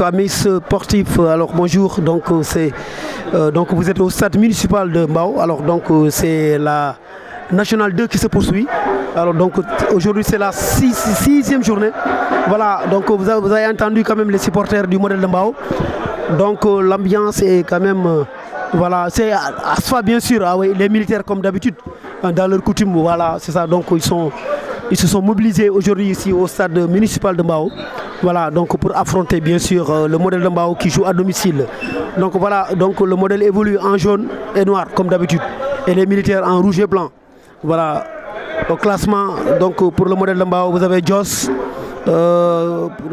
Amis sportifs, alors bonjour. Donc donc vous êtes au stade municipal de Mbao. Alors donc c'est la Nationale 2 qui se poursuit. Alors donc aujourd'hui c'est la sixième journée. Voilà, donc vous avez entendu quand même les supporters du modèle de Mbao. Donc l'ambiance est quand même voilà, c'est Asfa bien sûr, ah oui, les militaires comme d'habitude dans leur coutume, voilà, c'est ça. Donc ils se sont mobilisés aujourd'hui ici au stade municipal de Mbao. Voilà, donc pour affronter bien sûr le modèle de Mbao qui joue à domicile. Donc voilà, donc le modèle évolue en jaune et noir comme d'habitude et les militaires en rouge et blanc. Voilà, au classement, donc pour le modèle de Mbao, vous avez Joss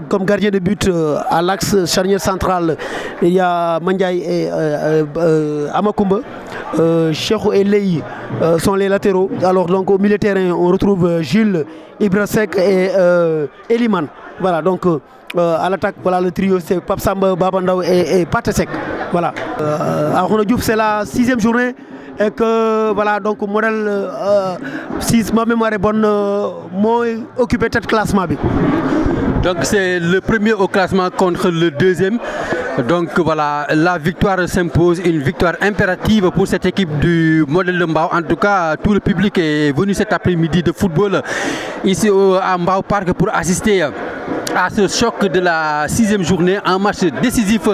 comme gardien de but à l'axe charnière central. Il y a Mandiaye et Amakumba. Cheikhou et Lei sont les latéraux. Alors donc au milieu de terrain, on retrouve Jules, Ibrasek et Eliman. Voilà, donc à l'attaque, voilà le trio, c'est Pape Samba, Babandao et Patesek. Voilà. Arona Diouf, c'est la sixième journée. Et que voilà, donc modèle si ma mémoire est bonne, moi occupé cette classement. Donc c'est le premier au classement contre le deuxième. Donc voilà, la victoire s'impose, une victoire impérative pour cette équipe du modèle de Mbao. En tout cas, tout le public est venu cet après-midi de football ici à Mbao Park pour assister à ce choc de la sixième journée, un match décisif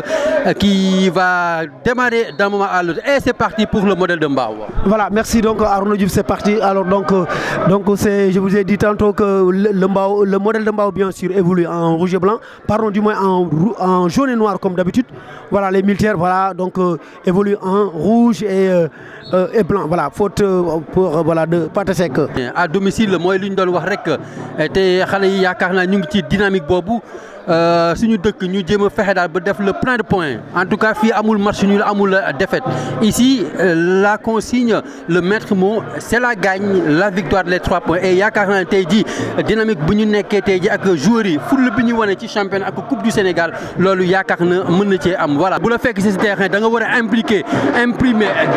qui va démarrer d'un moment à l'autre. Et c'est parti pour le modèle de Mbao. Voilà, merci donc Arnaud Diouf, c'est parti. Alors donc je vous ai dit tantôt que le modèle de Mbao bien sûr évolue en rouge et blanc, pardon du moins en jaune et noir comme d'habitude. Voilà, les militaires voilà donc évoluent en rouge et blanc. Voilà, faute pour voilà de Patesek. À domicile, moi li ñu doon wax rek te xale yi yaakaar naa ñu ngi ci dynamique boobu. Suñu dëkk ñu jéem a fexe daal ba def le plein de points. En tout cas fii amul match nul, amul défaite. Ici la consigne, le maître mot, c'est la gagne, la victoire, les 3 points. Et yaakaar naa tey jii dynamique bu ñu nekkee tey jii ak joueurs yi ful bi ñu wane ci championnat ak coupe du Sénégal loolu yaakaar na mën na cee am. Voilà, bu la fekk ci terrain da nga war a implimer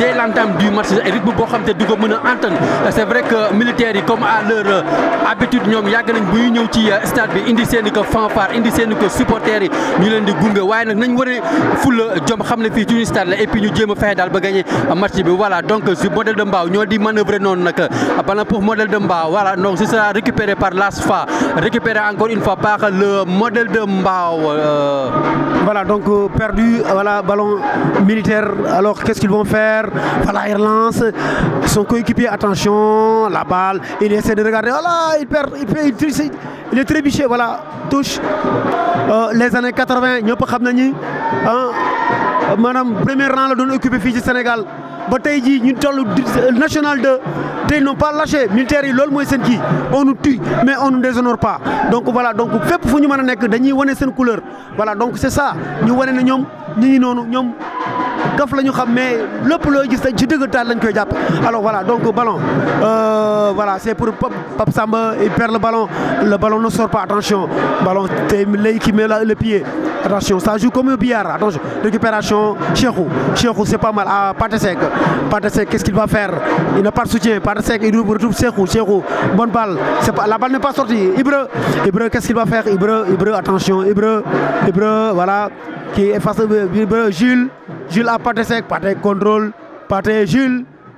dès l'entame du match rythme boo xam te du ko mën a antan. C'est vrai que militaires yi comme à leur habitude ñoom yàgg nañ bu ñu ñëw ci stade bi indi seen i ko fanfare indi seen ko supporters yi ñu leen di gunge waaye nag nañ wane ful jom xam ne fii ci stade la et puis ñu jéem a fexe daal ba gagner match bi. Voilà, donc ce modèle de Mbao ñoo di manœuvrer noonu nag bala pour modèle de Mbao. Voilà, donc ce sera récupéré par l'ASFA, récupéré encore une fois par le modèle de Mbao. Voilà, donc perdu, voilà, ballon militaire. Alors qu'est-ce qu'ils vont faire? Voilà, ils relancent son coéquipier, attention, la balle, il essaie de regarder, voilà, il est trébuché, voilà, touche. Les années 80, ñëpp xam nañu maanaam premier rang la doon occupé fii ci Sénégal ba tey jii ñu toll national 2 tey n'ont pas lâché militaires yi loolu mooy seen kii on nous tue mais on nous déshonore pas. Donc voilà, donc fépp fu ñu mën a nekk dañuy wane seen couleur. Voilà, donc c'est ça ñu wane ne ñoom ñi ngi noonu ñoom gaf la ñu xam mais lépp loo gis ci dëggantaan lañ koy jàpp. Alors voilà, donc ballon voilà, c'est pour Pape Samba, il perd le ballon ne sort pas, attention, ballon c'est Lei qui met le pied, attention, ça joue comme un billard, attention, récupération, Cheikhou c'est pas mal, ah Patesek, qu'est-ce qu'il va faire? Il n'a pas de soutien, Patesek il retrouve Cheikhou, bonne balle, la balle n'est pas sortie. Ibra qu'est-ce qu'il va faire? Ibra attention, Ibra voilà, qui efface Ibra, Jules à Patesek, Patesek contrôle,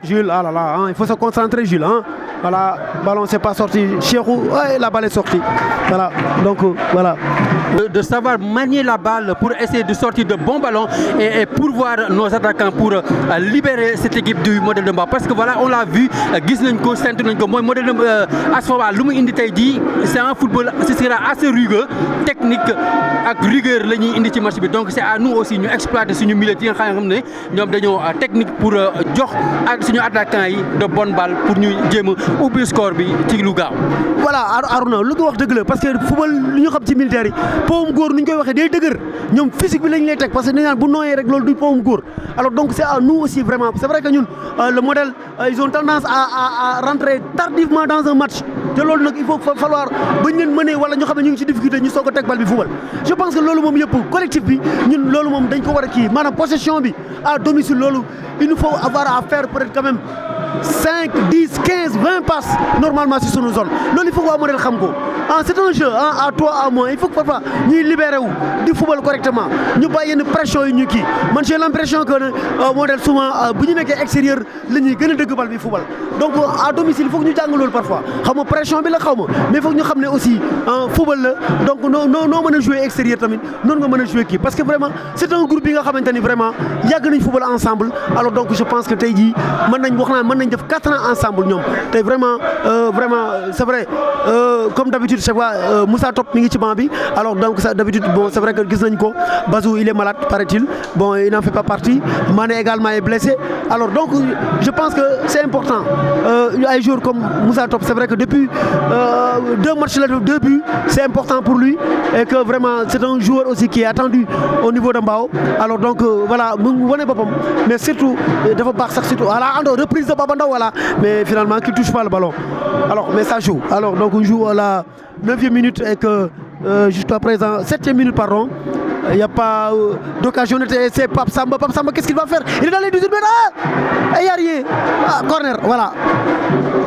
Jules, ah là là, hein, il faut se concentrer Jules, hein. Voilà, ballon c'est pas sorti, Cheikhou, ouais, la balle est sortie. Voilà, donc voilà. De savoir manier la balle pour essayer de sortir de bons ballons et pourvoir nos attaquants pour libérer cette équipe du modèle de Mbao. Parce que voilà, on l'a vu, gis nañ ko sentu nañ ko mooy modèle de à ce moment lu mu indi tey jii c'est un football, ce sera assez rugueux, technique ak rigueur la ñuy indi ci match bi. Donc c'est à nous aussi ñu exploiter suñu milieu yi nga xam ne ñoom dañoo technique pour jox ak suñu attaquants yi de bonnes balles pour ñu jéem a ubbi score bi ci lu gaaw. Voilà, Aruna lu ko wax dëgg la parce que football lu ñu xam ci militaire yi powum góor nu ñu koy waxee day dëgër ñoom physique bi lañ lay teg parce que dañ naan bu nooyee rek loolu du powum góor. Alors donc c'est à nous aussi vraiment, c'est vrai que ñun le modèle ils ont tendance à rentrer tardivement dans un match te loolu nag il faut falloir bañ leen mënee wala ñu xam ne ñu ngi ci difficulté ñu soog a teg bal bi football. Je pense que loolu moom yëpp collectif bi ñun loolu moom dañ ko war a kii maanaam possession bi à domicile loolu il nous faut avoir à faire peut-être quand même 5 10 15 20 passes normalement sur son zone loolu il faut que modèle xam ko c'est un jeu à toi à moi il faut que parfois ñuy libéré wu di football correctement ñu bàyyi yenn pression yi ñu kii man j'ai l'impression que modèle souvent bu ñu nekkee extérieur la ñuy gën a dëgg bal bi football donc à domicile il faut que ñu jàng loolu parfois xam nga pression bi la xaw ma mais il faut que ñu xam ne aussi football la donc noo mën a jouer extérieur tamit noonu nga mën a jouer kii parce que vraiment c'est un groupe bi nga xamante ni vraiment yàgg nañ football ensemble alors donc je pense que tey jii mën nañ def 4 ans ensemble ñoom tey vraiment c'est vrai comme d'habitude chaque fois Moussa Top mi ngi ci banc bi alors donc ça d'habitude bon c'est vrai que gis nañ ko Bazou il est malade paraît-il bon il n'en fait pas partie Mané également est blessé alors donc je pense que c'est important ay joueurs comme Moussa Top c'est vrai que depuis 2 matchs là 2 buts c'est important pour lui et que vraiment c'est un joueur aussi qui est attendu au niveau de Mbao alors donc voilà mu wane boppam mais surtout dafa baax sax surtout voilà ando reprise de Baba Ndaw voilà mais finalement qui touche pas le ballon alors mais ça joue alors donc on joue à la 9e minute et que jusqu'à présent 7e minute pardon il n'y a pas d'occasion c'est Pape Samba qu'est-ce qu'il va faire il est dans les 18 mètres il y a rien corner voilà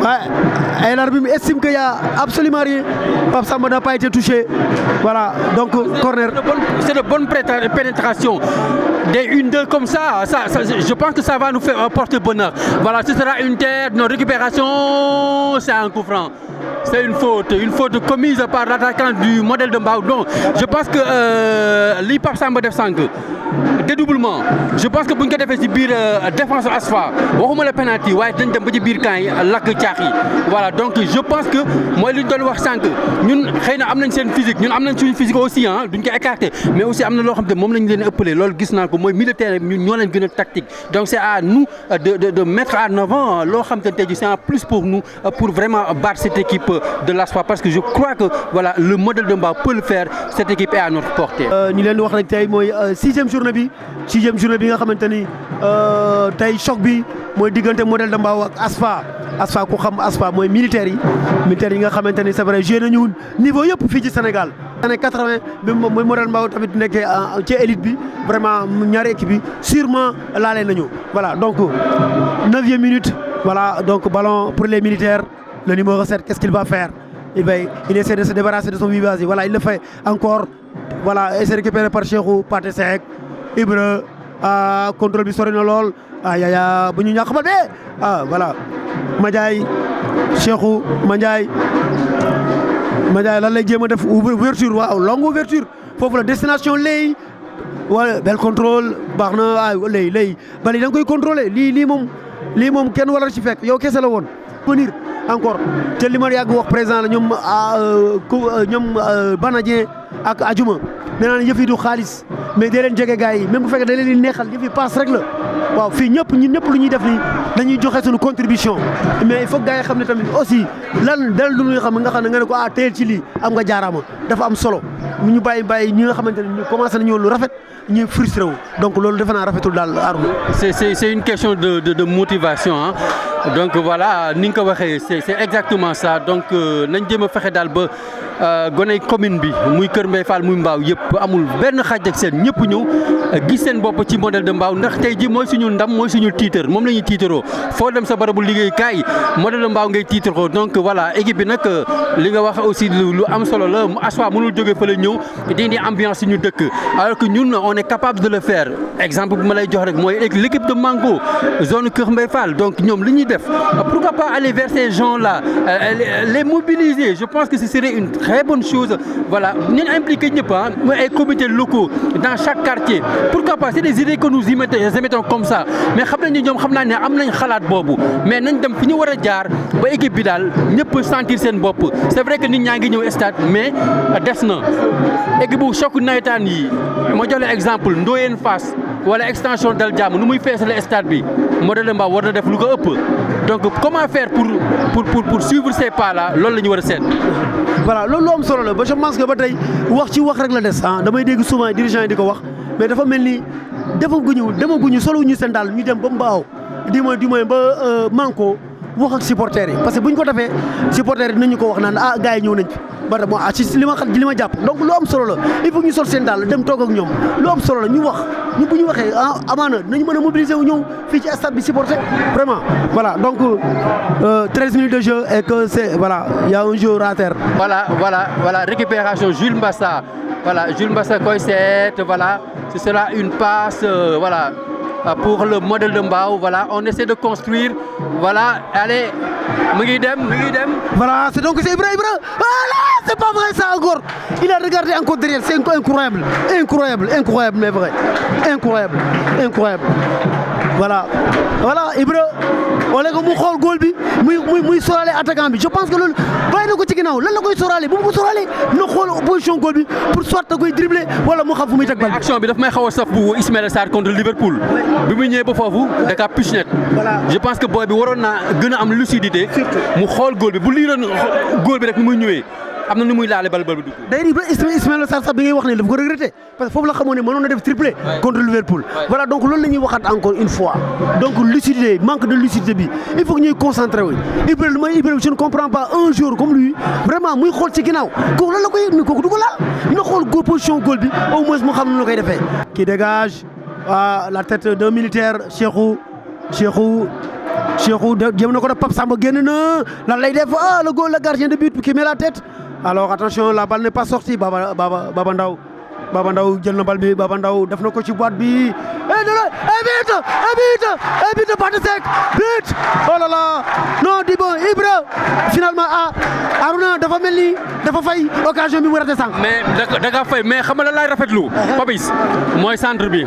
ouais et l'arbitre estime qu'il y a absolument rien Pape Samba n'a pas été touché voilà donc corner c'est de bonne pénétration des 1-2 comme ça je pense que ça va nous faire porter bonheur voilà ce sera une terre nos récupérations c'est un coup franc c'est une faute commise par l'attaquant du modèle de Mbao donc je pense que li Pape Samba def sànq dédoublement je pense que bu ñu ko defee ci biir défense ASFA waxuma la penalty waaye dañ dem ba ci biir camp yi lakk caax yi voilà donc je pense que mooy li ñu doon wax sànq ñun xëy na am nañ seen physique ñun am nañ suñu physique aussi duñ ko écarter mais aussi am na loo xam te moom lañ leen ëppale loolu gis naa ko mooy militaire ñun ñoo leen gën a tactique donc c'est à nous de mettre en avant loo xam te tey jii c'est un plus pour nous pour vraiment battre cette équipe de l'ASFA parce que je crois que voilà le modèle de Mbao peut le faire cette équipe est à notre portée. ñu leen wax rek tey mooy 6e journée bi nga xamante ni tey choc bi mooy diggante modèle de Mbao ak ASFA ku xam ASFA mooy militaires yi nga xamante ni c'est vrai joué nañu niveau yëpp fii ci Sénégal. année 80 bi mooy modèle Mbao tamit nekkee ci élite bi vraiment ñaari équipe bi sûrement laale nañu voilà donc 9e minute voilà donc ballon pour les militaires le numéro 7 qu'est-ce qu'il va faire il essaie de se débarrasser de son Vivazi voilà il le fait encore voilà et c'est récupéré par Cheikhou Pathé Seck Ibra contrôle bi sori na lool yaya bu ñu ñàkk ba dee voilà Madiaye Cheikhou Madiaye lan lay jéem a def ouverture waaw longue ouverture foofu la destination lay wala bel contrôle baax na lay bali da nga koy contrôler lii moom kenn wala ci fekk yow kese la woon venir encore te li ma yàgg wax président la ñoom Banadien ak Adjuma nee naa yëf yi du xaalis mais dee leen jege gars yi même bu fekkee da leen di neexal yëf yi passe rek la waaw fii ñun ñëpp lu ñuy def nii dañuy joxe suñu contribution mais il faut que gars yi xam ne tamit aussi lan dal lu ñuy xam nga ne ko teel ci lii am nga jaaraama dafa am solo ñu bàyyi ñi nga xamante ne ñu commencé nañu lu rafet ñuy frustré wu donc loolu defe naa rafetul daal Arouna. c'est une question de motivation donc voilà ni nga ko waxee c'est exactement ça donc nañ jéem a fexe daal ba goney commune bi muy Kër Mbaye Fall muy Mbao yëpp amul benn xaaj ak seen ñëpp ñëw gis seen bopp ci modèle de Mbao ndax tey ji mooy suñu ndam mooy suñu titre moom la ñuy tiitaroo foo dem sa barabu liggéeykaay modèle de Mbao ngay tiitaroo donc voilà équipe bi nag li nga wax aussi lu am solo la ASFA mënul jóge fa la ñëw di indi ambiance suñu dëkk alors que ñun on est capable de le faire exemple bi ma lay jox rek mooy l'équipe de Mango zone Kër Mbaye Fall donc ñoom li ñuy def pourquoi pas aller vers ces gens-là les mobiliser je pense que ce serait une très bonne chose voilà ñu impliquer ñëpp mooy ay comités locaux dans chaque quartier pourquoi pas c'est des idées que nous émettons comme ça mais xam nañu ñoom xam naa ne am nañ xalaat boobu mais nañ dem fi ñu war a jaar ba équipe bi daal ñëpp sentir seen bopp c'est vrai que nit ñaa ngi ñëw stade mais des na équipe bu choc nawetaan yi ma jox la exemple Ndoyeen Fass wala extension dal jàmm nu muy feesale stade bi modèle Mbao war na def lu ko ëpp donc comment faire pour suivre ces pas là loolu la ñu war a seet. voilà loolu lu am solo la ba je pense que ba tey wax ci wax rek la des damay dégg souvent dirigeants yi di ko wax mais dafa mel ni demaguñu solo ñu seen daal ñu dem ba Mbao di mooy ba Manko wax ak supporters yi parce que bu ñu ko defee supporters yi dinañu ko wax naan ah gars yi ñëw nañ fi ba tax ci li ma jàpp donc lu am solo la il faut que ñu sol seen daal dem toog ak ñoom lu am solo la ñu wax ñu bu ñu waxee amaana dinañu mën a mobiliser wu ñëw fii ci stade bi supporter vraiment voilà donc 13 minutes de jeu et que c'est voilà il y a un jeu à terre. Voilà récupération Jules Mbassa Koyset, voilà ce sera une passe voilà pour le modèle de Mbao. Voilà, on essaie de construire. Voilà, allez, Mugidem. Voilà, c'est donc c'est Ibra. Voilà, c'est pas vrai ça encore. Il a regardé encore derrière, c'est incroyable, mais vrai. Incroyable. Voilà, Ibra. wala nga mu xool góol bi muy sorale attaquant bi je pense que loolu bàyyi na ko ci ginnaaw lan la koy sorale bu mu ko sorale na xool position góol bi pour soit da koy dribbler wala mu xam fu muy teg bal bi. action bi daf may xaw a saf bu Ismaïla Sarr contre Liverpool. bi mu ñëwee ba foofu da kaa pichenet. Je pense que booy bi waroon naa gën a am lucidité. mu xool góol bi bu lii doon góol bi rek ni muy ñëwee. am na nu muy laale bal bi dugg. day di Ismaïla Sarr sax bi ngay wax ne dafa ko regretté parce que foofu la xamoon ne mënoon na def triplé contre Liverpool. Voilà donc loolu la ñuy waxaat encore une fois donc lucidité manque de lucidité bi il faut que ñuy concentré wu. Ibrahima je ne comprends pas un joueur comme lui vraiment muy xool ci ginnaaw kooku lan la koy yëg kooku du ko laal na xool góor position góol bi au moins mu xam ne la koy defee. qui dégage la tête d'un militaire Cheikhou jéem na ko def Pape Samba génn na lan lay def le goal le gardien de but qui met la tête. Alors attention, la balle n'est pas sortie. Baba Ndaw jël na balle bi Baba Ndaw def na ko ci boîte bi but de Pathé Seck but. Oh là là non di bon Ibra finalement Arouna dafa mel ni dafa fay occasion bi mu raté sànq. mais da nga fay mais xam nga lan laay rafetlu. Papis mooy centre bi.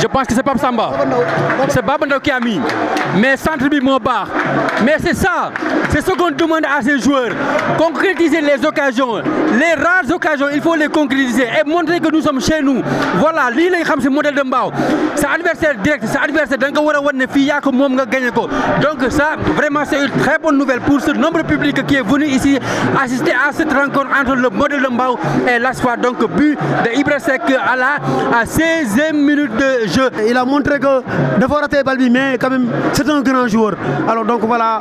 Je pense que c'est Pape Samba. C'est Baba Ndaw qui a mis. Mais centre bi moo baax. Mais c'est ça. C'est ce qu'on demande à ces joueurs. Concrétiser les occasions. Les rares occasions, il faut les concrétiser et montrer que nous sommes chez nous. Voilà, lii lañ xam ci modèle de Mbao. Sa adversaire direct, sa adversaire da nga ko war a wan ne fii yaa ko moom nga gagné ko. Donc ça, vraiment, c'est une très bonne nouvelle pour ce nombre public qui est venu ici assister à cette rencontre entre le modèle de Mbao et l'ASFA. Donc but de Ibra Seck à la 16e minute de jeu. Il a montré que dafa raté bal bi mais quand même c'est un grand joueur. Alors donc voilà,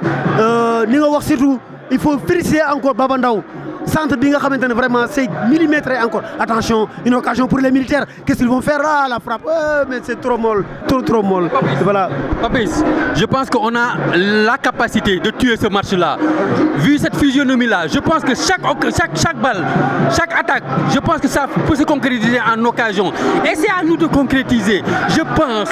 ni nga wax surtout il faut féliciter encore Baba Ndaw. Centre bi nga xamante ne vraiment c'est millimétré encore. Attention, une occasion pour les militaires. Qu'est-ce qu'ils vont faire là, la frappe? Mais c'est trop molle, trop molle. Voilà. Papis, je pense qu'on a la capacité de tuer ce match-là. Vu cette physionomie-là, je pense que chaque balle, chaque attaque, je pense que ça peut se concrétiser en occasion. Et c'est à nous de concrétiser. Je pense,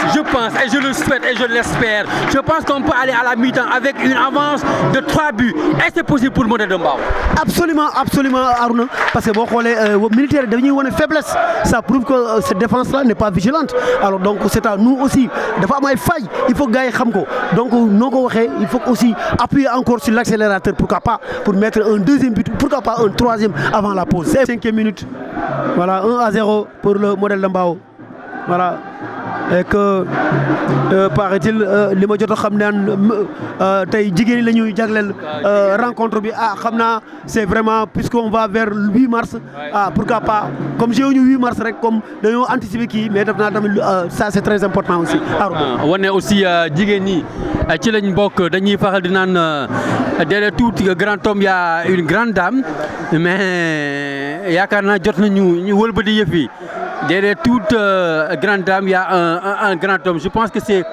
et je le souhaite et je l'espère. Je pense qu'on peut aller à la mi-temps avec une avance de 3 buts. Et c'est possible pour le modèle de Mbao. Absolument Arouna parce que boo xoolee militaire dañuy wane faiblesse ça prouve que cette défense là n'est pas vigilante alors donc c'est à nous aussi dafa am ay failles il faut que gars yi xam ko donc noo ko waxee il faut aussi appuyer encore sur l'accélérateur pourquoi pas pour mettre un deuxième but pourquoi pas un troisième avant la pause. 5e minute voilà 1-0 pour le modèle de Mbao voilà. Et que paraît-il li ma jot a xam naan tey jigéen ñi la ñuy jagleel rencontre bi xam naa c'est vraiment puisqu'on va vers le 8 mars pourquoi pas comme j'ai eu 8 mars rek comme dañoo anticiper kii mais def naa tamit ça c'est très important aussi. wane aussi jigéen ñi ci lañ bokk dañuy faral di naan derrière tout grand homme y a une grande dame mais yaakaar naa jot nañu ñu wëlbati yëf yi. Derrière toute grande dame, il y a un grand homme. Je pense que c'est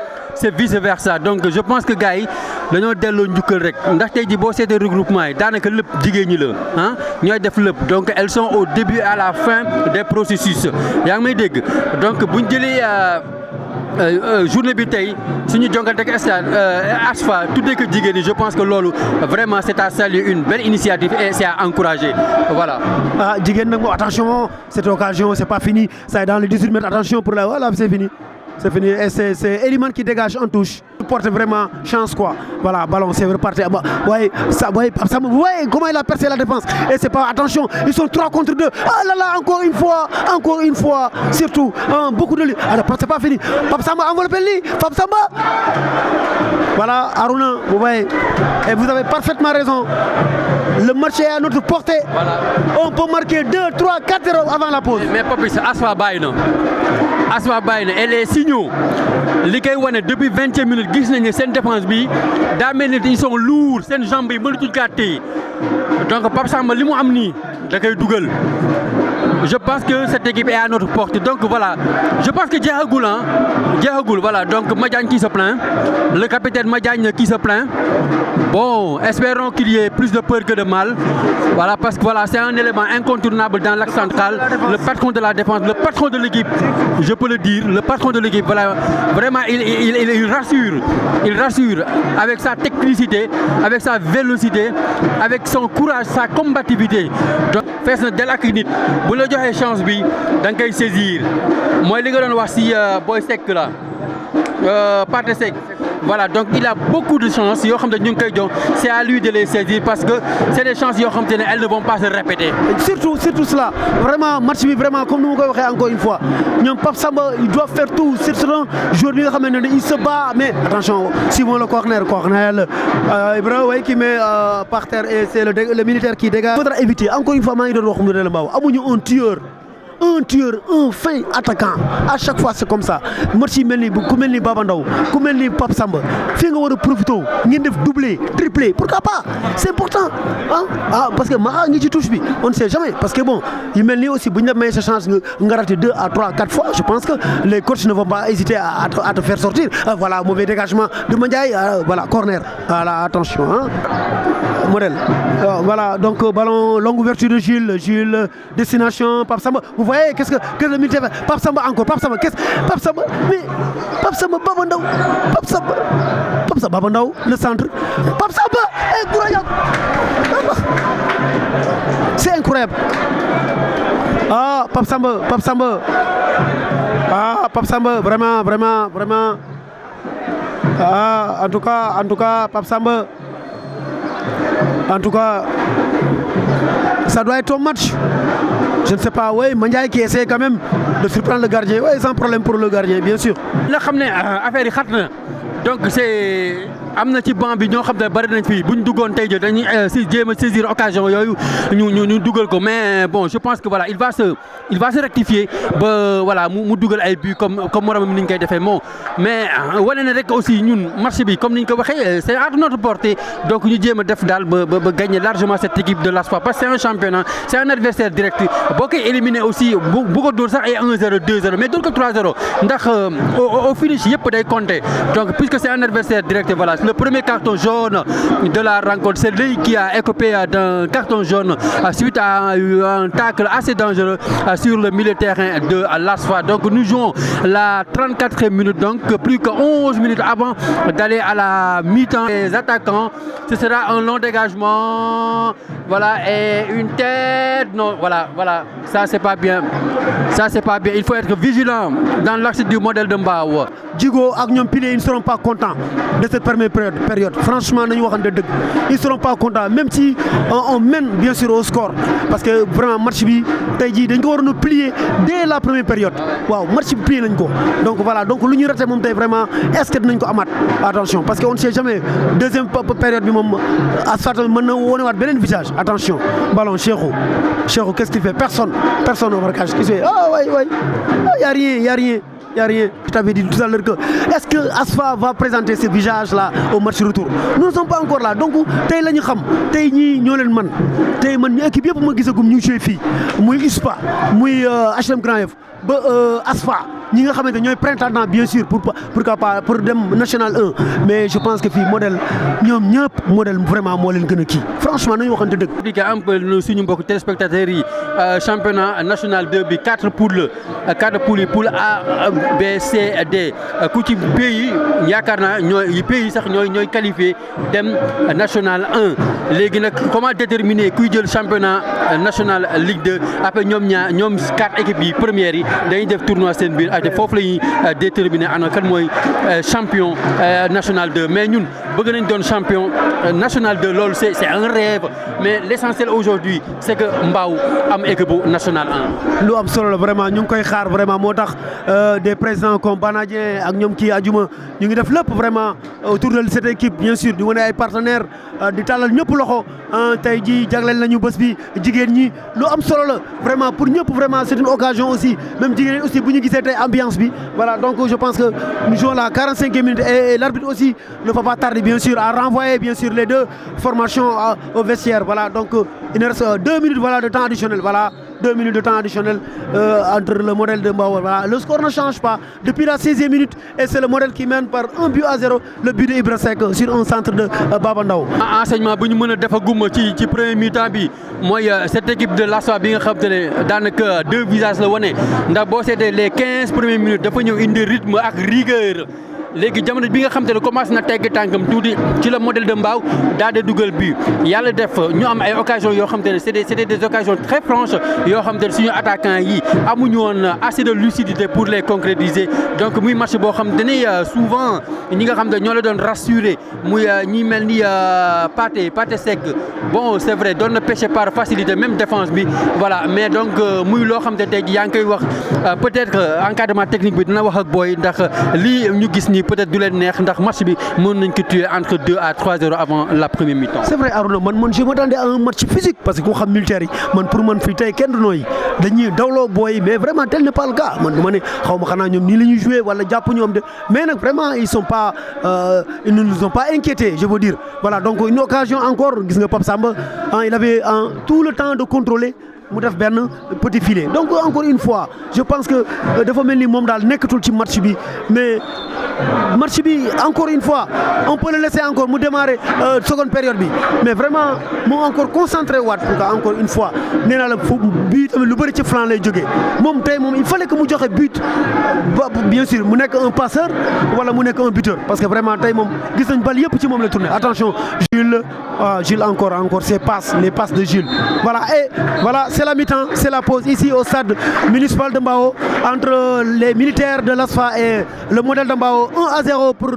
vice-versa. Donc je pense que gars yi dañoo delloo njukkal rek ndax tey jii boo seetee regroupement yi daanaka lépp jigéen ñi la ñooy def lépp donc elles sont au début et à la fin des processus yaa ngi may dégg donc buñ jëlee journée bi tey suñu jongante ak stade ASFA tuddee ko jigéen ñi je pense que loolu vraiment c'est à saluer une belle initiative et c'est à encourager voilà. jigéen nag attention cette occasion c'est pas fini ça est dans les 18 mètres attention pour la voilà c'est fini et c'est Eliman qui dégage en touche. Il porte vraiment chance quoi. Voilà ballon c'est reparti. Ouais ça ouais comment il a percé la défense et c'est pas attention ils sont 3 contre 2. Ah là là encore une fois surtout beaucoup de lui. Alors c'est pas fini. Pape Samba enveloppé lui. Pape Samba. Voilà Arouna vous voyez et vous avez parfaitement raison. Le match est à notre portée. Voilà. On peut marquer 2, 3, 4-0 avant la pause. Mais Papis ASFA bàyyi na et les signaux li koy wane depuis 20e minute Diourbel gis nañ ne seen défense bi daa mel ni ils sont lourds seen jambes yi mënatuñ kaa téye donc Pape Samba li mu am nii da koy dugal. Je pense que cette équipe est à notre porte. Donc voilà, je pense que Djehagoul, voilà. Donc Madiagne qui se plaint, le capitaine Madiagne qui se plaint. Bon, espérons qu'il y ait plus de peur que de mal. Voilà, parce que voilà, c'est un élément incontournable dans l'axe central. Le patron de la défense, le patron de l'équipe, je peux le dire, le patron de l'équipe, voilà, vraiment, il rassure avec sa technicité, avec sa vélocité, avec son courage, sa combativité. Donc, faire ce délacrinite. Bu la joxee chance bi da nga koy saisir mooy li nga doon wax si Boy Seck là Pathé Seck voilà donc il a beaucoup de chances yoo xam ne ñu ngi koy jox c'est à lui de les saisir parce que c'est des chances yoo xam ne elles ne vont pas se répéter. surtout cela vraiment match bi vraiment comme ni ma koy waxee encore une fois ñoom Pape Samba il doit faire tout c'est un joueur bi nga xam ne il se bat mais attention Simon le corner Ibrahima qui met par terre et c'est le militaire qui dégage. Il faudra éviter encore une fois maa ngi doon wax mu ne la Mbaw amuñu un fin attaquant à chaque fois c'est comme ça match yi mel ni ku mel ni Baba Ndaw ku mel ni Pape Samba fii nga war a profité ngeen def doublé triplé pourquoi pas c'est important parce que maa ngi ci touche bi on ne sait jamais parce que bon yu mel nii aussi bu ñu la mayee sa chance nga raté 2 à 3 4 fois je pense que les coachs ne vont pas hésiter à te faire sortir voilà mauvais dégagement de Mandiaye voilà corner voilà attention modèle voilà donc ballon longue ouverture de Jules destination Pape Samba. Vous voyez qu'est-ce que le militaire fait? Pape Samba encore, Pape Samba, Pape Samba, mais Pape Samba, Baba Ndaw, Pape Samba, Baba Ndaw, le centre, Pape Samba, incroyable, c'est incroyable. Pape Samba, Pape Samba, vraiment, en tout cas, Pape Samba, en tout cas, ça doit être un match. Je ne sais pas, oui, Mandiaye qui essaie quand même de surprendre le gardien. Oui, sans problème pour le gardien, bien sûr. Là, affaire yi xat na donc c'est am na ci banc bi ñoo xam ne bari nañ fii bu ñu duggoon tey jii dañuy jéem a saisir occasion yooyu ñu dugal ko mais bon je pense que voilà il va se rectifier ba voilà mu dugal ay buts comme moromam ni ñu koy defee bon mais wane na rek aussi ñun match bi comme ni ñu ko waxee c'est à notre portée donc ñu jéem a def daal ba gagner largement cette équipe de l'ASFA parce que c'est un championnat c'est un adversaire direct boo koy éliminer aussi bu ko dóor sax ay 1-0 2-0 mais dóor ko 3-0 ndax au finish yëpp day compter donc puisque c'est un adversaire direct voilà le premier carton jaune de la rencontre c'est lui qui a écopé d'un carton jaune suite à un tacle assez dangereux sur le milieu de terrain de l'ASFA. Donc nous jouons la 34e minute donc plus que 11 minutes avant d'aller à la mi-temps. Les attaquants, ce sera un long dégagement voilà et une tête non voilà ça c'est pas bien il faut être vigilant dans l'axe du modèle de Mbaw. Djigo ak ñoom piliers ils ne seront pas contents de cette première période franchement nañu waxante dëgg ils seront pas contents même si on mène bien sûr au score parce que vraiment match bi tey jii dañ ko waroon a plier dès la première période waaw match bi plier nañ ko donc voilà donc lu ñuy raté moom tey vraiment est-ce que dinañ ko amaat attention parce que on ne sait jamais deuxième période bi moom ASFA mën na wonewaat beneen visage attention ballon Cheikhou qu'est-ce qu'il fait personne au marquage qui fait y a rien. Je t'avais dit tout à l'heure que est-ce que ASFA va présenter ce visage-là au match retour? Nous ne sommes pas encore là donc tey la ñu xam tey ñii ñoo leen man tey man ñu équipe yëpp ma gisagum ñu joué fii muy ISPA muy HLM Grand Yoff ba ASFA ñi nga xamante ñooy prétendant bien sûr pour dem national 1 mais je pense que fii modèle ñoom ñëpp modèle vraiment moo leen gën a kii franchement nañu waxante dëgg. expliquer un peu suñu mbokk téléspectateurs yi championnat national 2 bi 4 poules yi poule A B C D ku ci pays yaakaar naa pays sax ñooy qualifié dem national 1 léegi nag comment déterminer kuy jël championnat national Ligue 2 après ñoom 4 équipes yi premières yi dañuy def tournoi seen biir ak foofu la ñuy déterminer ana kan mooy champion national 2 mais ñun bëgg nañ doon champion national de loolu c'est un rêve mais l'essentiel aujourd'hui c'est que Mbao am équipe nationale 1. lu am solo la vraiment ñu ngi koy xaar vraiment moo tax des présidents comme Banadien ak ñoom kii Adjuma ñu ngi def lépp vraiment autour de cette équipe bien sûr di wane ay partenaires di tàllal ñëpp loxo tey jii jagleel nañu bés bi jigéen ñi lu am solo la vraiment pour ñëpp vraiment c'est une occasion aussi même jigéen ñi aussi bu ñu gisee tey ambiance bi voilà donc je pense que nous jouons la 45e minute et l'arbitre aussi ne va pas tarder bien sûr à renvoyer bien sûr les deux formations au vestiaire voilà donc il nous reste 2 minutes voilà de temps additionnel voilà 2 minutes de temps additionnel entre le modèle de Mbao. Voilà. Le score ne change pas depuis la 16e minute et c'est le modèle qui mène par 1-0, le but de Ibra Seck sur un centre de Baba Ndao. Enseignement bu ñu mën a defagum ci premier mi-temps bi mooy cette équipe de l'ASFA bi nga xam te ne daanaka 2 visages la wane ndax boo seetee les 15 premières minutes dafa ñëw indi rythme ak rigueur. léegi jamono bi nga xam te ne commencé na tegg tànkam tuuti ci le modèle de Mbao daal di dugal but yàlla def ñu am ay occasions yoo xam te ne c'était des occasions très franches yoo xam te ne suñu attaquants yi amuñu woon assez de lucidité pour les concrétiser donc muy match boo xam te ne souvent ñi nga xam te ñoo la doon rassurer muy ñi mel ni Pathé Seck bon c'est vrai doon na pêcher par facilité même défense bi voilà mais donc muy loo xam te tey yaa ngi koy wax peut-être encadrement technique bi dina wax ak booy ndax lii ñu gis nii peut-être du leen neex ndax match bi mën nañ ko tuer entre 2 à 3-0 avant la première mi-temps. C'est vrai Arouna man je m'attendais à un match physique parce que ku xam militaire yi man pour man fii tey kenn du nooyi dañuy dawloo booy mais vraiment tel n'est pas le cas man du ma ne xaw ma xanaa ñoom nii la ñuy jouer wala jàpp ñoom de mais nag vraiment ils ne nous ont pas inquiétés je veux dire voilà donc une occasion encore gis nga Pape Samba il avait tout le temps de contrôler. mu def benn petit filet donc encore une fois je pense que dafa mel ni moom daal nekkatul ci match bi mais match bi encore une fois on peut le laisser encore mu démarrer seconde période bi mais vraiment mu encore concentré waat pour que encore une fois nee naa la fu but tamit lu bëri ci flanc lay jógee moom tey moom il fallait que mu joxe but bien sûr mu nekk un passeur wala mu nekk un buteur parce que vraiment tey moom gis nañ bal yëpp ci moom la tourné attention Jules encore les passes de Jules voilà et voilà. C'est la mi-temps, c'est la pause ici au stade municipal de Mbao entre les militaires de l'ASFA et le modèle de Mbao 1-0 pour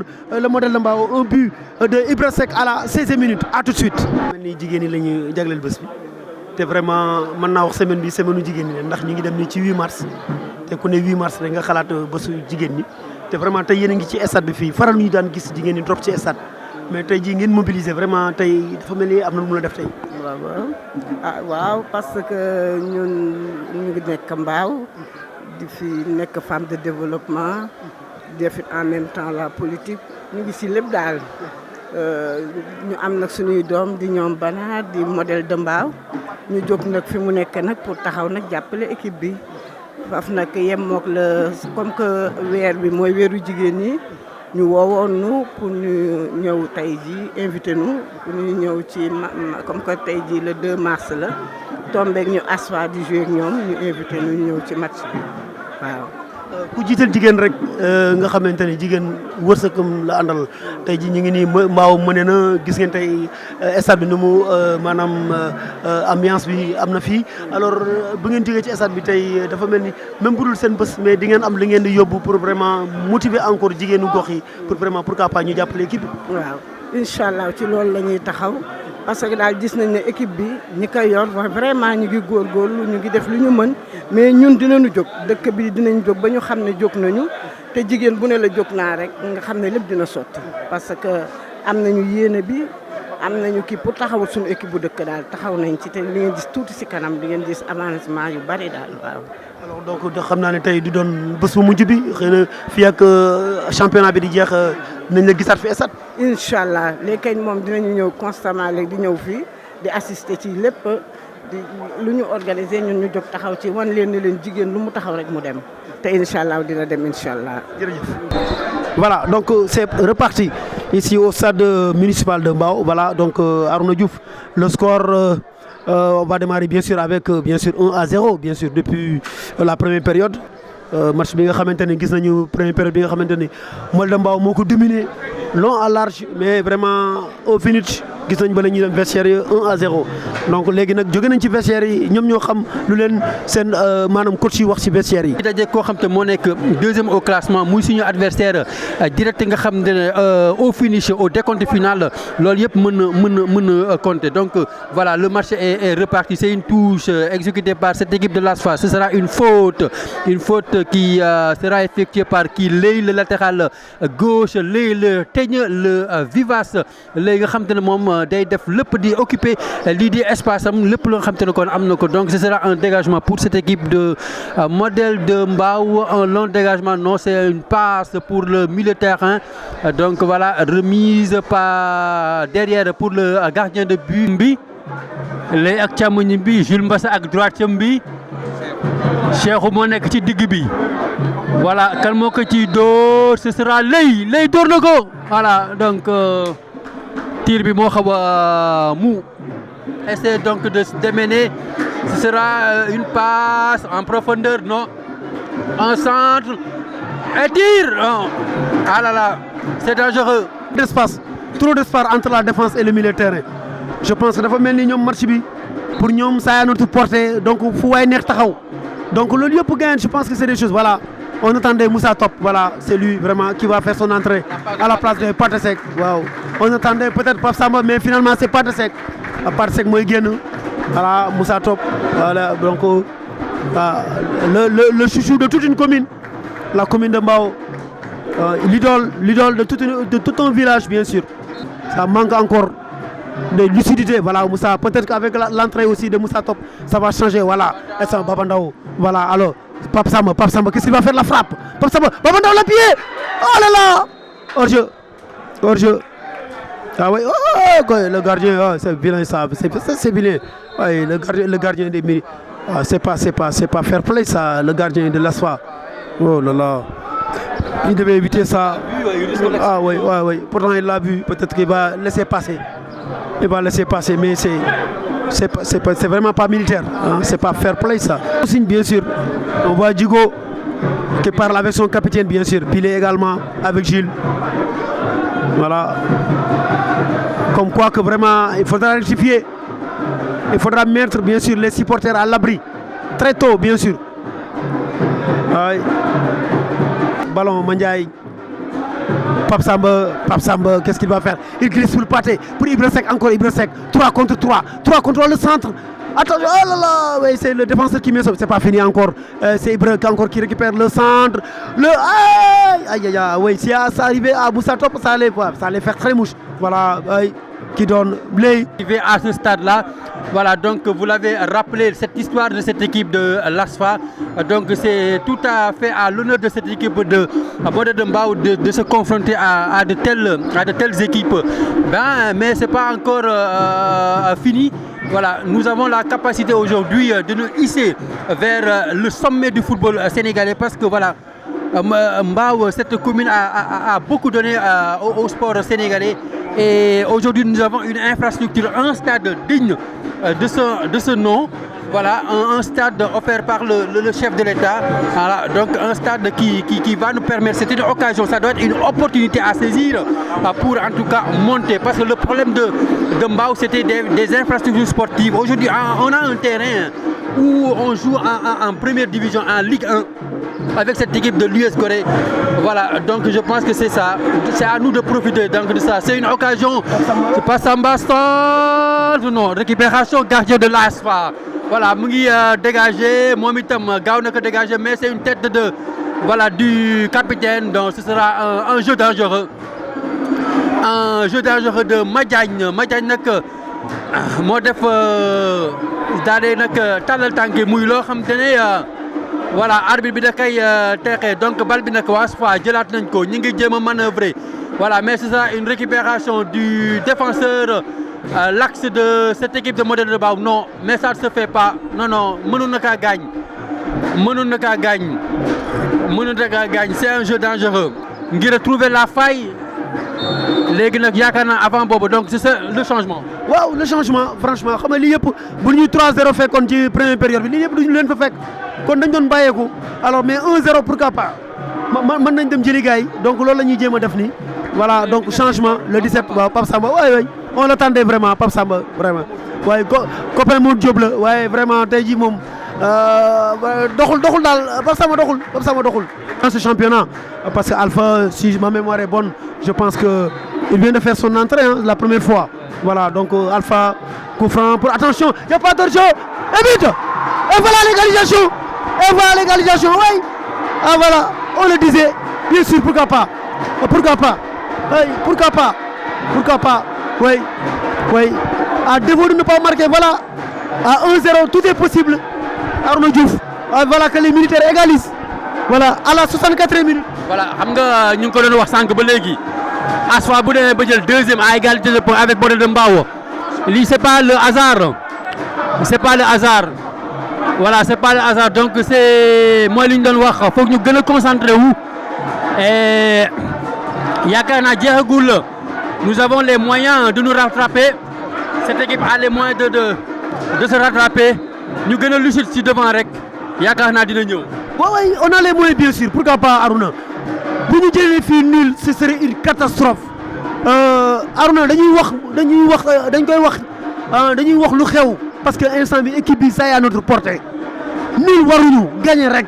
le modèle de Mbao un but de Ibra Seck à la 16e minute à tout de suite. mel ni jigéen ñi la ñu jagleel bés bi te vraiment mën naa wax semaine bi semaine u jigéen ñi ndax ñu ngi dem ni ci 8 mars te ku ne 8 mars rek nga xalaat bésu jigéen ñi te vraiment tey yéen a ngi ci stade bi fii faral ñu daan gis jigéen ñi trop ci stade mais tey jii ngeen mobiliser vraiment tey dafa mel ni am na lu mu la def tey. waaw parce que ñun ñu ngi nekk Mbao di fi nekk femme de développement def en même temps la politique ñu ngi si lépp daal ñu am nag suñuy doom di ñoom Bana di modèle de Mbao ñu jóg nag fi mu nekk nag pour taxaw nag jàppale équipe bi faf nag yem mook la comme que weer bi mooy weeru jigéen ñi ñu woowoon nu pour ñu ñëw tey jii invité nu pour ñu ñëw ci comme que tey jii le 2 mars la tombeek ñu ASFA di jouer ak ñoom ñu invité nu ñëw ci match bi waaw. ku jiital jigéen rek nga xamante ne jigéen wërsëgam la àndal tey jii ñu ngi nii Mbao mëne na gis ngeen tey stade bi nu mu maanaam ambiance bi am na fii alors bu ngeen jógee ci stade bi tey dafa mel ni même bu dul seen bés mais di ngeen am li ngeen di yóbbu pour vraiment motiver encore jigéenu gox yi pour vraiment pourquoi pas ñu jàppale équipe bi. waaw incha allah ci loolu la ñuy taxaw parce que daal gis nañ ne équipe bi ñi koy yor vraiment ñu ngi góorgóorlu ñu ngi def lu ñu mën mais ñun dinañu jóg dëkk bi dinañ jóg ba ñu xam ne jóg nañu te jigéen bu ne la jóg naa rek nga xam ne lépp dina sotti parce que am nañu yéene bi am nañu kii pour taxawul suñu équipe bu dëkk daal taxaw nañ ci te li ngeen gis tuuti si kanam di ngeen gis avancement yu bari daal waaw. alors donc xam naa ne tey du doon bés bu mujj bi xëy na fii ak championnat bi di jeex nañ la gisaat fi stade. incha allah léegi kañ moom dinañu ñëw constamment léegi di ñëw fii di assister ci lépp di lu ñu organiser ñun ñu jóg taxaw ci wan leen ne leen jigéen lu mu taxaw rek mu dem te incha allah dina dem incha allah. jërëjëf. Voilà donc c'est reparti ici au stade municipal de Mbao voilà donc Arouna Diouf le score. On va démarrer bien sûr avec bien sûr 1-0 bien sûr depuis la première période match bi nga xamante ne gis nañu première période bi nga xamante ne Modèle de Mbao moo ko dominé long à large mais vraiment au finish gis nañ ba la ñuy dem vestiaire yi 1-0 donc léegi nag jóge nañ ci vestiaire yi ñoom ñoo xam lu leen seen maanaam coach yi wax ci vestiaire yi. daje koo xam te moo nekk deuxième au classement muy suñu adversaire direct nga xam ne au finish au décompte final loolu yëpp mën na compter donc voilà le match est reparti. C'est une touche exécutée par cette équipe de l'ASFA. Ce sera une faute qui sera effectuée par qui Ley le latéral gauche Ley le Tegne le vivace léegi nga xam te ne moom day def lépp di occuper lii di espace am lépp loo xam te ne kon am na ko donc ce sera un dégagement pour cette équipe de Modèle de Mbao. Un long dégagement, non, c'est une passe pour le milieu de terrain, donc voilà, remise par derrière pour le gardien de but bi Ley ak càmmoñ bi Jules Mbassa ak droite bi Cheikhou moo nekk ci digg bi voilà kan moo ko ci dóor ce sera Ley dóor na ko voilà donc tir bi moo xaw a mu essaie donc de se démener. Ce sera une passe en profondeur, non, un centre et tir. Oh. Ah là là, c'est dangereux. Trop d'espace entre la défense et le milieu de terrain. Je pense que dafa mel ni ñoom match bi pour ñoom ça à notre portée donc fu waay neex taxaw donc loolu yëpp gain je pense que c'est des choses voilà. On attendait Moussa Top, voilà, c'est lui vraiment qui va faire son entrée à la place de Pathé Seck. Wow. On attendait peut-être Pape Samba, mais finalement c'est Pathé Seck. Pathé Seck mooy génn voilà Moussa Top, voilà donc le chouchou de toute une commune, la commune de Mbao, l'idole de tout un village bien sûr. Ça manque encore de lucidité, voilà Moussa. Peut-être qu'avec l'entrée aussi de Moussa Top, ça va changer, voilà. Et ça Baba Ndao, voilà alors. Pape Samba, qu'est-ce qu'il va faire la frappe? Pape Samba, Baba Ndao le pied! Oh là là! Hors-jeu. Ah oui, oh, le gardien, oh, c'est vilain ça, c'est vilain. Ouais, le gardien des mairies. Ah, c'est pas fair play ça, le gardien de l'ASFA. Oh là là. Il devait éviter ça. Ah oui. Pourtant il l'a vu, peut-être qu'il va laisser passer. Mais c'est vraiment pas militaire, hein? C'est pas fair play ça. Signe bien sûr, on voit Djigo qui parle avec son capitaine bien sûr, Pilé également avec Gilles. Voilà. Comme quoi que vraiment il faudra rectifier. Il faudra mettre bien sûr les supporters à l'abri très tôt bien sûr. Ouais. Ballon Mandiaye. Pape Samba, qu'est-ce qu'il va faire? Il glisse sur le pâté pour Ibra Seck, encore Ibra Seck. 3 contre 3 le centre. Attention, oh là là, oui, c'est le défenseur qui met ça. C'est pas fini encore. C'est Ibra encore qui récupère le centre. Aïe, oui, si ça arrivait à Moussa Top, ça allait faire très mouche. Voilà, qui donne Ley. Arrivé à ce stade-là, voilà, donc vous l'avez rappelé, cette histoire de cette équipe de l'ASFA, donc c'est tout à fait à l'honneur de cette équipe de Modèle de Mbao de se confronter à de telles équipes. Mais c'est pas encore fini. Voilà, nous avons la capacité aujourd'hui de nous hisser vers le sommet du football sénégalais parce que voilà, Mbao, cette commune a beaucoup donné au sport sénégalais. Et aujourd'hui, nous avons une infrastructure, un stade digne de ce nom. Voilà, un stade offert par le chef de l'État. Voilà, donc un stade qui va nous permettre, c'est une occasion, ça doit être une opportunité à saisir pour en tout cas monter. Parce que le problème de Mbao, c'était des infrastructures sportives. Aujourd'hui, on a un terrain où on joue en première division, en Ligue 1. Avec cette équipe de l'US Gorée. Voilà, donc je pense que c'est ça. C'est à nous de profiter donc de ça. C'est une occasion. C'est pas Samba Stone. Non, récupération gardien de l'ASFA. Voilà, mu ngi dégagé, moom itam gaaw na ko dégagé, mais c'est une tête du capitaine. Donc ce sera un jeu dangereux. Un jeu dangereux de Madiagne. Madiagne nag moo def daal di nag tàllal tànk muy loo xam te ne voilà arbitre bi da koy teexee donc bal bi nag waa ASFA jëlaat nañ ko ñu ngi jéem a manœuvrer voilà mais c'est ça une récupération du défenseur l'axe de cette équipe de Modèle de Mbao non mais ça ne se fait pas non mënoon na kaa gaañ c'est un jeu dangereux ngir retrouver la faille léegi nag yaakaar naa avant boobu donc c'est ça le changement. waaw le changement franchement xam nga lii yëpp bu ñuy 3-0 fekkoon ci première période bi lii yëpp duñu leen fa fekk kon dañ doon bàyyeeku alors mais 1-0 pourquoi pas mën nañ dem jëli gars yi donc loolu la ñuy jéem a def nii Voilà, donc changement, le 17, Pape Samba, ouais, on l'attendait vraiment, Pape Samba, vraiment. Ouais, copain Mour Diop, ouais, vraiment, t'as dit, doxul daal Pape Samba doxul dans ce championnat, parce que Alpha, si ma mémoire est bonne, je pense que il vient de faire son entrée la première fois. Voilà, donc Alpha, coup franc pour attention, il n'y a pas de jeu, et vite, et voilà l'égalisation, oui. Ah voilà, on le disait, bien sûr, pourquoi pas, oui, à défaut de ne pas marquer, voilà, à 1-0, tout est possible. Arnaud Diouf, voilà que les militaires égalisent. Voilà, à la 64e minute. Voilà, xam nga ñu ngi ko doon wax sànq ba léegi ASFA bu demee ba jël deuxième à égalité de points avec Bodé de Mbao. Lii c'est pas le hasard. Voilà, c'est pas le hasard. Donc c'est mooy li ñu doon wax foog ñu gën a concentré wu. Et yaakaar naa jeexagul nous avons les moyens de nous rattraper. Cette équipe a les moyens de se rattraper. Ñu gën a lucide ci devant rek yaakaar naa dina ñëw. Oui, on a les moyens bien sûr, pourquoi pas Aruna. Bu ñu jëlee fii nul, ce serait une catastrophe. Aruna dañuy wax lu xew parce que instant bi équipe bi ça est à notre portée. Nul waruñu gagner rek.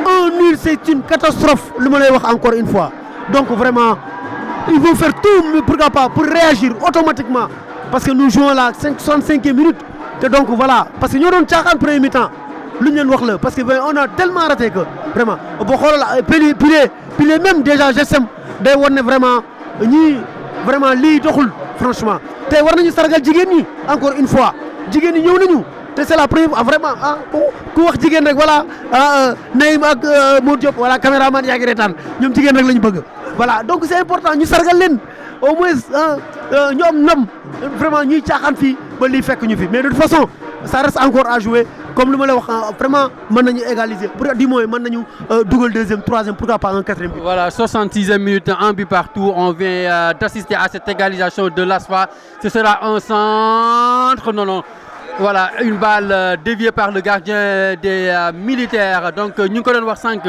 Un nul c'est une catastrophe, lu ma lay wax encore une fois. Donc vraiment il faut faire tout, mais pourquoi pas pour réagir automatiquement parce que nous jouons la 65e minute. Et donc voilà, parce que nous avons un premier mi-temps, parce que on a tellement raté que vraiment, puis les mêmes déjà GSM, vraiment li doxul franchement. Té war nañu sargal jigéen ñi encore une fois. Jigéen ñi ñëw nañu. Té c'est la première vraiment ku wax jigéen rek voilà Naïm ak Modou Diop voilà caméraman yaa ngi reetaan ñoom jigéen rek lañu bëgg. Voilà, donc c'est important ñu sargal leen au moins ñu am ndam vraiment ñuy caaxaan fii ba lii fekk ñu fi mais de toute façon ça reste encore à jouer comme lu ma la wax vraiment mën nañu égaliser pour du moins mën nañu dugal deuxième troisième pourquoi pas un quatrième but. Voilà, 66e minute, un but partout. On vient d'assister à cette égalisation de l'ASFA. Ce sera un centre. Non. Voilà, une balle déviée par le gardien des militaires. Donc ñu ngi ko doon wax sànq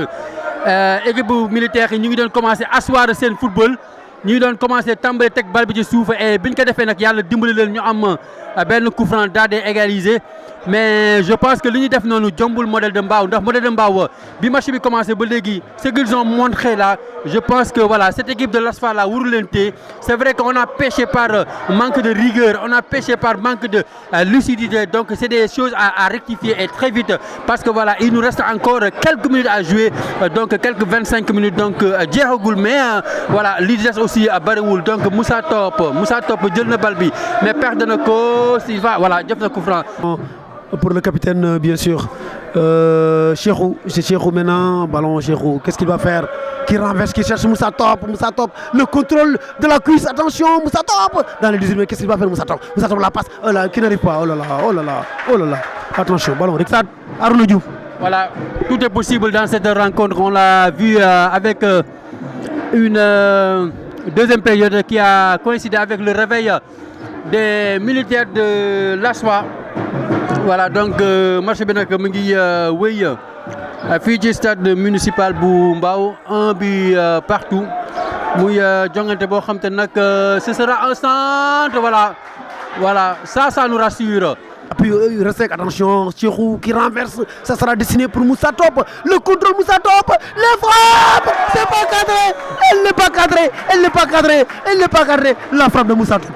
équipe militaire yi ñu ngi doon commencer asseoir seen football. ñu doon commencé tàmbali teg bal bi ci suuf et biñ ko defee nag yàlla dimbali leen ñu am benn coup franc daal di égaliser mais je pense que li ñu def noonu jombul Modèle de Mbao ndax Modèle de Mbao bi match bi commencé ba léegi ce qu'ils ont montré là je pense que voilà cette équipe de l'ASFA là warul leen téye c'est vrai qu'on a péché par manque de rigueur on a péché par manque de lucidité donc c'est des choses à rectifier et très vite parce que voilà il nous reste encore quelques minutes à jouer donc quelques 25 minutes donc jeexagul mais voilà li des aussi bariwul donc Moussa Top jël na bal bi mais perdre na ko s'il va voilà jëf na coup franc. Pour le capitaine bien sûr Cheikhou, c'est Cheikhou maintenant, ballon Cheikhou, qu'est-ce qu'il va faire? Qui renverse, qui cherche Moussa Top, le contrôle de la cuisse, attention Moussa Top dans les 18 mètres, qu'est-ce qu'il va faire Moussa Top la passe, qui n'arrive pas, oh là là, attention, ballon Rixad, Arnaud Diouf. Voilà, tout est possible dans cette rencontre, on l'a vu avec une deuxième période qui a coïncidé avec le réveil des militaires de l'ASFA. Voilà, donc match bi nag mu ngi wéy fii ci stade municipal bu Mbao un but partout muy jongante boo xam te nag ce sera un centre voilà ça nous rassure. Puis reste attention Cheikhou qui renverse, ça sera destiné pour Moussa Top, le contrôle Moussa Top, le frappe, c'est pas cadré, elle n'est pas cadrée, la frappe de Moussa Top.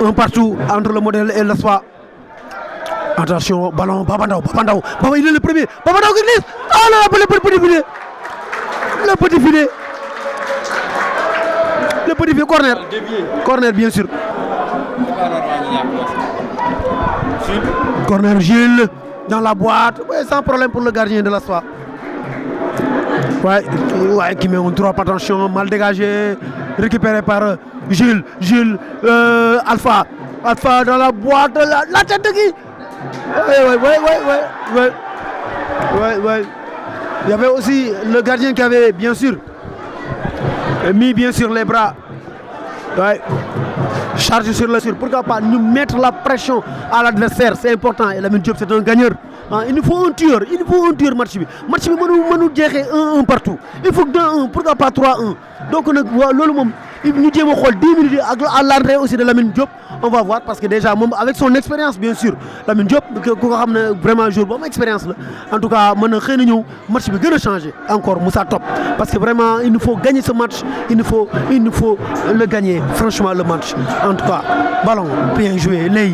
Un partout entre le Modèle et l'ASFA. Attention, ballon, Baba Ndao, il est le premier, Baba Ndao qui glisse, oh là là, le petit filet, corner bien sûr. Corner Gilles dans la boîte, ouais, sans problème pour le gardien de l'ASFA. Ouais, qui met un drop, attention, mal dégagé, récupéré par Gilles, Alpha dans la boîte, la tête de qui? Ouais. Il y avait aussi le gardien qui avait bien sûr mis les bras. Ouais. Charge sur le sur. Pourquoi pas nous mettre la pression à l'adversaire, c'est important. Et Lamine Diop c'est un gagneur. Il nous faut un tueur match bi mënu jeexee 1-1 partout. Il faut que 2-1, pourquoi pas 3-1. Donc nag loolu moom nous disons 10 minutes à l'entrée aussi de Lamine Diop. On va voir parce que déjà, avec son expérience, bien sûr, Lamine Diop, vraiment jour, bonne expérience. En tout cas, le match va changer encore, Moussa Top. Parce que vraiment, il nous faut gagner ce match. Il nous faut le gagner, franchement, le match. En tout cas, ballon, bien joué, Lei,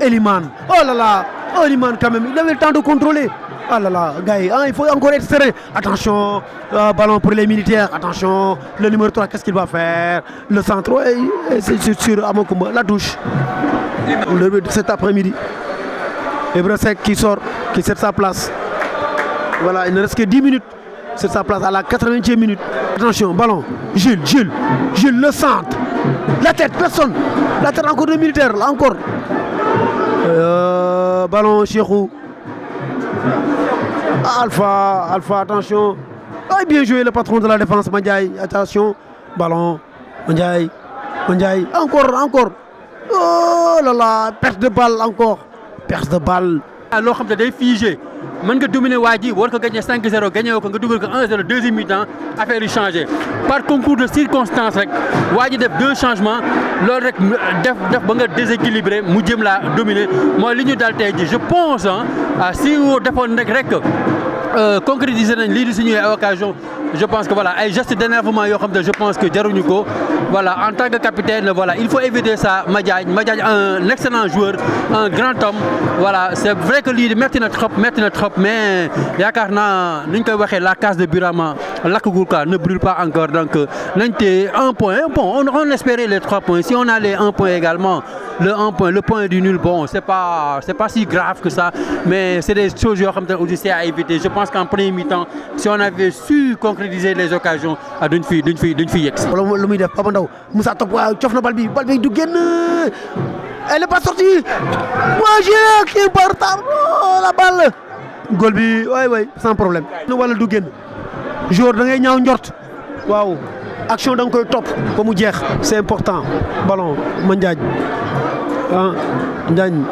Eliman. Oh là là, Eliman quand même, il avait le temps de contrôler. Ah là là, gars, hein, il faut encore être serein. Attention, ballon pour les militaires. Attention, le numéro 3, qu'est-ce qu'il va faire? Le centre, c'est sûr, à mon combat, la touche. Cet après-midi. Ebrasek qui sort, qui cède sa place. Voilà, il ne reste que 10 minutes. C'est sa place à la 80e minute. Attention, ballon. Jules, le centre. La tête, personne. La tête encore de militaire, là encore. Ballon, Cheikhou. Alpha, attention. Oh, bien joué le patron de la défense, Mandiaye. Attention. Ballon. Mandiaye. Encore. Oh là là, perte de balle encore. Perte de balle. Alors, comme tu as figé, tu peux dominer Wadi, tu peux gagner 5-0, gagner 1-0, deuxième mi-temps, affaire changer. Par concours de circonstances, Wadi a deux changements, l'autre a déséquilibré, Moudjem l'a dominé. Moi, je pense, si vous avez concrétisé l'occasion, je pense que voilà, un geste d'énervement, je pense que Djarouniko, voilà, en tant que capitaine, voilà, il faut éviter ça. Madiagne, un excellent joueur, un grand homme. Voilà, c'est vrai que lui, maintenant trop, mais Yakarna, la case de Burama, Lakougouka ne brûle pas encore. Donc, un point. On espérait les 3 points. Si on a les 1 point également, le point du nul, bon, c'est pas si grave que ça, mais c'est des choses aussi à éviter. Je pense qu'en premier mi-temps, si on avait su concrétiser les occasions d'une fille ex. Moussa Top, elle n'est pas sortie. Moi j'ai qui est par retard. Oh, la balle. Golbi, ouais, sans problème. Nous voilà Dougen. Jour de Gagnon Njort. Waouh. Action d'un coup top. Comme dire, c'est important. Ballon, Mandiagne. Ndiagne.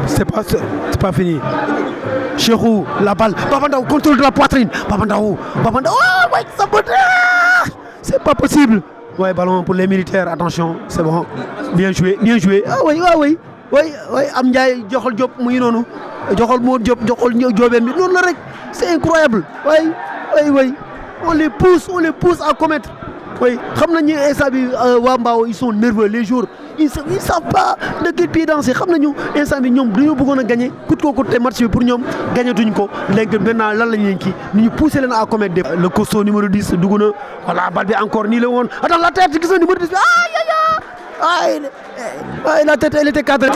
C'est pas fini. Cheikhou, la balle. Babandao, contrôle de la poitrine. Babandao. Oh, ouais, ça peut. C'est pas possible. Ouais, ballon pour les militaires, attention, c'est bon. Bien joué. Ah oui. Amdiaye, Djokhol Diop, Mouinonou. Djokhol Mour Diop, Djokhol Diobem. Non, c'est incroyable. Oui. On les pousse à commettre. Oui, ils sont nerveux les jours. Ils ne savent pas de quel pied danser. Ils savent que nous gagner. Côté match pour nous gagner. Nous pousser à commettre. Le costaud numéro 10, voilà, balle encore ni le one. Attends, la tête, numéro 10. Aïe, la tête, elle était cadrée.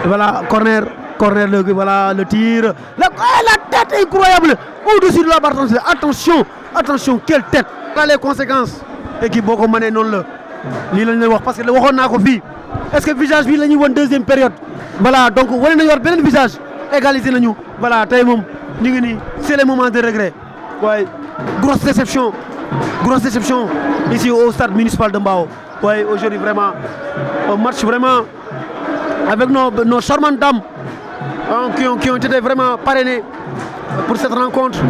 Voilà, corner, voilà le tir. La tête incroyable. Au-dessus de la barre. Attention, quelle tête. Là, les conséquences. Équipe beaucoup mané non le. Parce que le waxon nako fi. Est-ce que visage bi lañu won deuxième période. Voilà, donc wone na yor benen visage. Égaliser nañu. Voilà, tay mom ñi ngi ni c'est le moment de regret. Ouais, grosse déception ici au stade municipal de Mbao. Ouais, aujourd'hui vraiment un match vraiment avec nos charmantes dames qui ont été vraiment parrainées pour cette rencontre.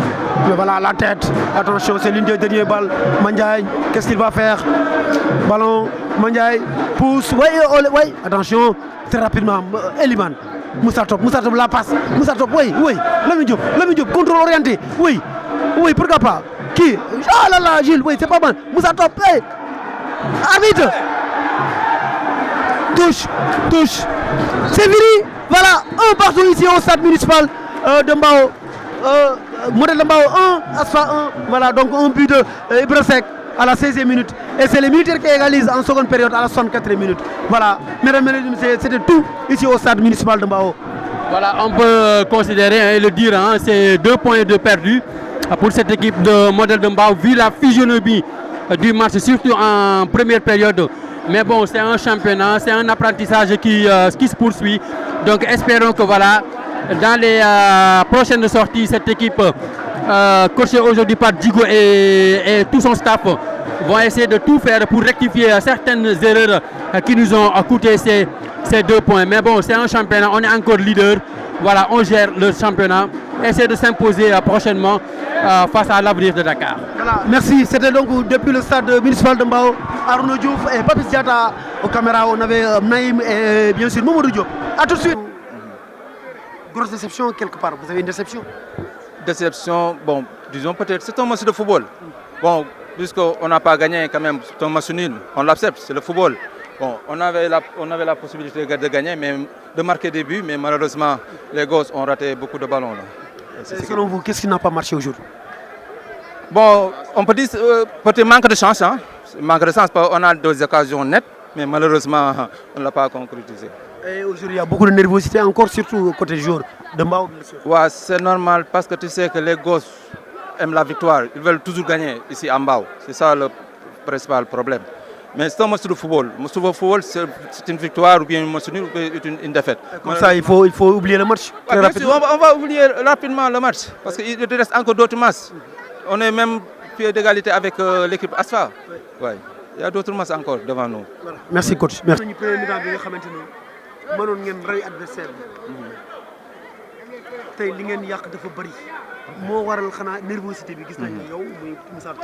Mais voilà, la tête, attention, c'est l'une des dernières balles. Mandiaye, qu'est-ce qu'il va faire? Ballon, Mandiaye, pousse, ouais, attention, très rapidement, Eliman, Moussa Top, la passe, Moussa Top, oui, Lamine Diop, contrôle orienté, oui, pourquoi pas? Qui? Oh là là, Gilles, oui, c'est pas mal, Moussa Top, hey, arbitre, touche, c'est fini, voilà, un partout ici au stade municipal de Mbao. Modèle Mbao 1, Asfa 1, voilà, donc un but de Ibrasek à la 16e minute. Et c'est les militaires qui égalisent en seconde période à la 64e minute. Voilà, mesdames et messieurs, c'était tout ici au stade municipal de Mbao. Voilà, on peut considérer et le dire, c'est 2 points de perdu pour cette équipe de Modèle de Mbao, vu la physionomie du match, surtout en première période. Mais bon, c'est un championnat, c'est un apprentissage qui se poursuit. Donc espérons que voilà, dans les prochaines sorties, cette équipe coachée aujourd'hui par Djigo et tout son staff vont essayer de tout faire pour rectifier certaines erreurs qui nous ont coûté ces 2 points. Mais bon, c'est un championnat, on est encore leader. voilà, on gère le championnat, essaie de s'imposer prochainement face à l'avenir de Dakar. Voilà, merci. C'était donc depuis le stade municipal de Mbao, Arnaud Diouf et Papis Diatta aux caméras. On avait Naïm et bien sûr Mamadou Diop. A tout de suite. Grosse déception quelque part. Vous avez une déception? Déception, bon, disons peut-être, c'est un match de football. Bon, puisqu'on n'a pas gagné quand même, c'est un match nul, on l'accepte, c'est le football. Bon, on avait la possibilité de gagner, mais de marquer des buts, mais malheureusement, les gosses ont raté beaucoup de ballons. Là. Selon vous, qu'est-ce qui n'a pas marché aujourd'hui? Bon, on peut dire peut-être manque de chance. Hein? Manque de chance, on a des occasions nettes, mais malheureusement, on ne l'a pas concrétisé. Et aujourd'hui, il y a beaucoup de nervosité encore, surtout côté joueur de Mbao, bien sûr. Ouais, c'est normal parce que tu sais que les gosses aiment la victoire. Ils veulent toujours gagner ici à Mbao. C'est ça le principal problème. Mais c'est un match de football. Le football, c'est une victoire ou bien un match nul ou bien une défaite. Comme ça, il faut oublier le match très rapidement. Sûr, on va oublier rapidement le match parce qu'il reste encore d'autres matchs. On est même pied d'égalité avec l'équipe Asfa. Ouais. Il y a d'autres matchs encore devant nous. Voilà. Merci coach. Merci. mënoon ngeen rey adversaire bi tey li ngeen yàq dafa bëri moo waral xanaa nervosité bi gis nañ ne yow muy Moussa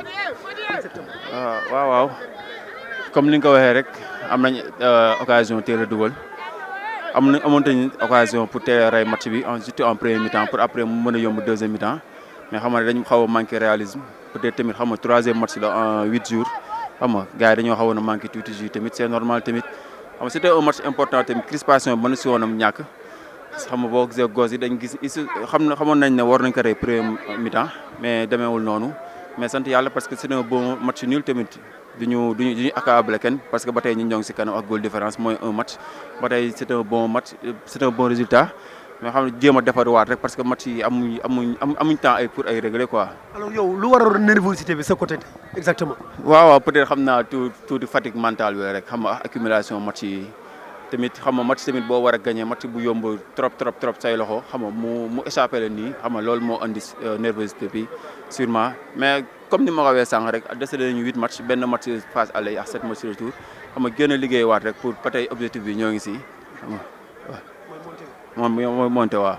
waaw comme li nga ko waxee rek am nañ occasion teel a dugal amoon nañ occasion pour teel a rey match bi surtout en premier mi-temps pour après mu mën a yomb deuxième mi-temps mais xam nga dañu xaw a manqué réalisme peut-être tamit xam nga troisième match la en 8 jours xam nga gars yi dañoo xawoon a manqué tuuti ji tamit c'est normal tamit xam nga c'était un match important tamit crispation bi mën na si woonam ñàkk xam nga boo gisee gos yi dañ gis xamoon nañ ne war nañ ko rey premier mi-temps mais demeewul noonu mais sant yàlla parce que c'est un bon match nul tamit duñu accabler kenn parce que ba tey ñu ñoo ngi si kanam ak goal différence mooy un match ba tey c'est un bon match c'est un bon résultat mais xam ne jéem a defarwaat rek parce que match yi amuñ temps ay pour ay régler quoi. alors yow lu waral nervosité bi sa côté exactement. waaw peut-être xam naa tuuti fatigue mentale bi rek xam nga accumulation match yi tamit xam nga match tamit boo war a gagner match bu yomb trop say loxo xam nga mu échappé la nii xam nga loolu moo andi nervosité bi sûrement mais comme ni ma ko waxee sànq rek décédé nañu 8 match benn match phase aller ak 7 match retour xam nga gën a liggéey waat rek pour ba tey objectif bi ñoo ngi si xam nga waaw. mooy monté waaw.